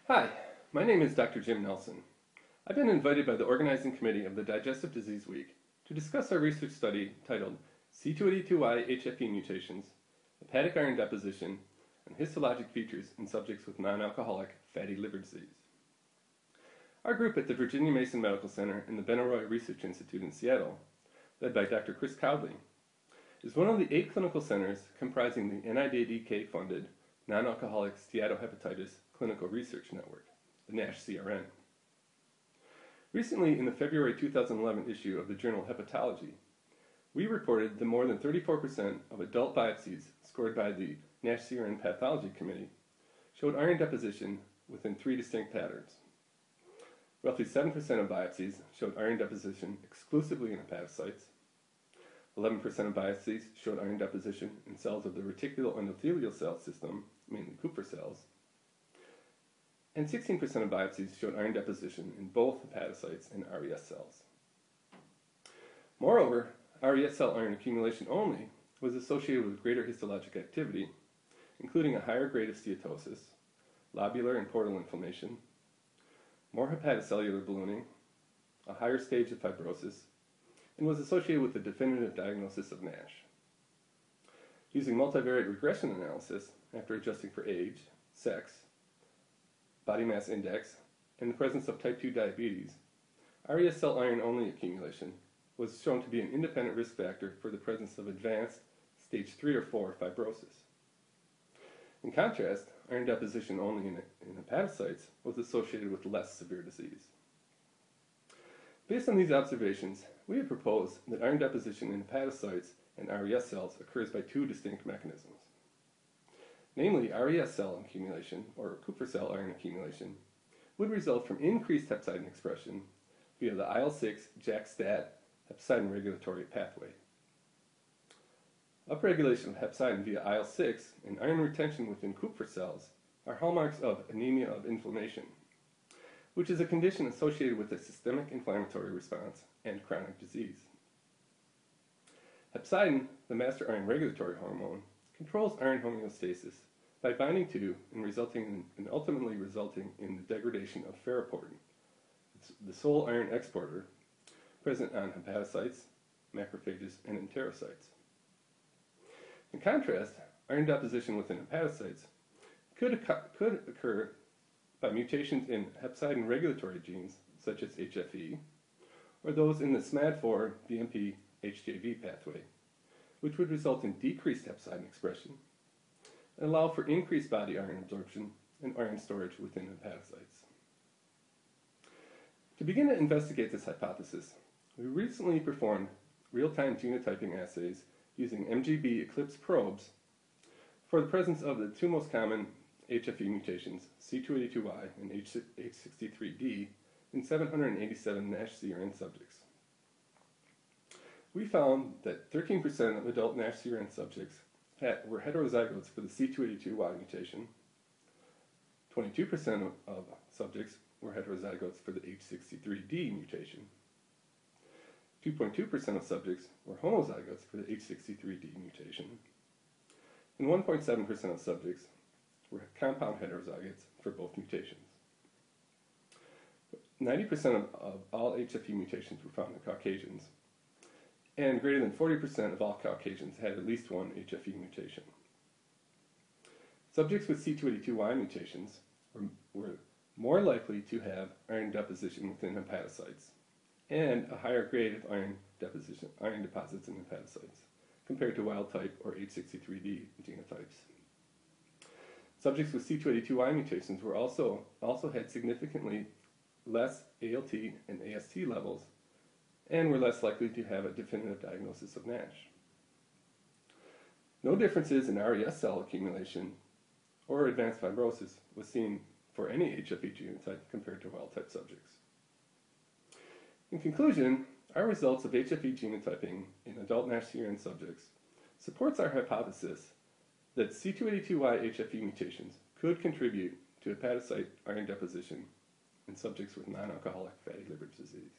Hi, my name is Dr. Jim Nelson. I've been invited by the organizing committee of the Digestive Disease Week to discuss our research study titled C282Y HFE mutations, hepatic iron deposition, and histologic features in subjects with non-alcoholic fatty liver disease. Our group at the Virginia Mason Medical Center and the Benaroya Research Institute in Seattle, led by Dr. Chris Cowley, is one of the 8 clinical centers comprising the NIDDK-funded Non-Alcoholic Steatohepatitis Clinical Research Network, the NASH-CRN. Recently, in the February 2011 issue of the journal Hepatology, we reported that more than 34% of adult biopsies scored by the NASH-CRN Pathology Committee showed iron deposition within 3 distinct patterns. Roughly 7% of biopsies showed iron deposition exclusively in hepatocytes. 11% of biopsies showed iron deposition in cells of the reticuloendothelial cell system, mainly Kupffer cells. And 16% of biopsies showed iron deposition in both hepatocytes and RES cells. Moreover, RES cell iron accumulation only was associated with greater histologic activity, including a higher grade of steatosis, lobular and portal inflammation, more hepatocellular ballooning, a higher stage of fibrosis, and was associated with the definitive diagnosis of NASH. Using multivariate regression analysis, after adjusting for age, sex, body mass index, and the presence of type 2 diabetes, RES cell iron-only accumulation was shown to be an independent risk factor for the presence of advanced stage 3 or 4 fibrosis. In contrast, iron deposition only in hepatocytes was associated with less severe disease. Based on these observations, we have proposed that iron deposition in hepatocytes and RES cells occurs by 2 distinct mechanisms. Namely, RES cell accumulation, or Kupffer cell iron accumulation, would result from increased hepcidin expression via the IL-6 JAK-STAT hepcidin regulatory pathway. Upregulation of hepcidin via IL-6 and iron retention within Kupffer cells are hallmarks of anemia of inflammation, which is a condition associated with a systemic inflammatory response and chronic disease. Hepcidin, the master iron regulatory hormone, controls iron homeostasis by binding to and ultimately resulting in the degradation of ferroportin, the sole iron exporter present on hepatocytes, macrophages, and enterocytes. In contrast, iron deposition within hepatocytes could occur by mutations in hepcidin regulatory genes such as HFE, or those in the SMAD4 BMP HJV pathway, which would result in decreased hepcidin expression and allow for increased body iron absorption and iron storage within hepatocytes. To begin to investigate this hypothesis, we recently performed real-time genotyping assays using MGB Eclipse probes for the presence of the 2 most common HFE mutations, C282Y and H63D, in 787 NASH-CRN subjects. We found that 13% of adult NASH-CRN subjects were heterozygotes for the C282Y mutation, 22% of subjects were heterozygotes for the H63D mutation, 2.2% of subjects were homozygotes for the H63D mutation, and 1.7% of subjects were compound heterozygotes for both mutations. 90% of all HFE mutations were found in Caucasians, and greater than 40% of all Caucasians had at least one HFE mutation. Subjects with C282Y mutations were more likely to have iron deposition within hepatocytes and a higher grade of iron deposits in hepatocytes compared to wild-type or H63D genotypes. Subjects with C282Y mutations were also had significantly less ALT and AST levels and were less likely to have a definitive diagnosis of NASH. No differences in RES cell accumulation or advanced fibrosis was seen for any HFE genotype compared to wild-type subjects. In conclusion, our results of HFE genotyping in adult NASH-CRN subjects supports our hypothesis that C282Y HFE mutations could contribute to hepatocyte iron deposition in subjects with non-alcoholic fatty liver disease.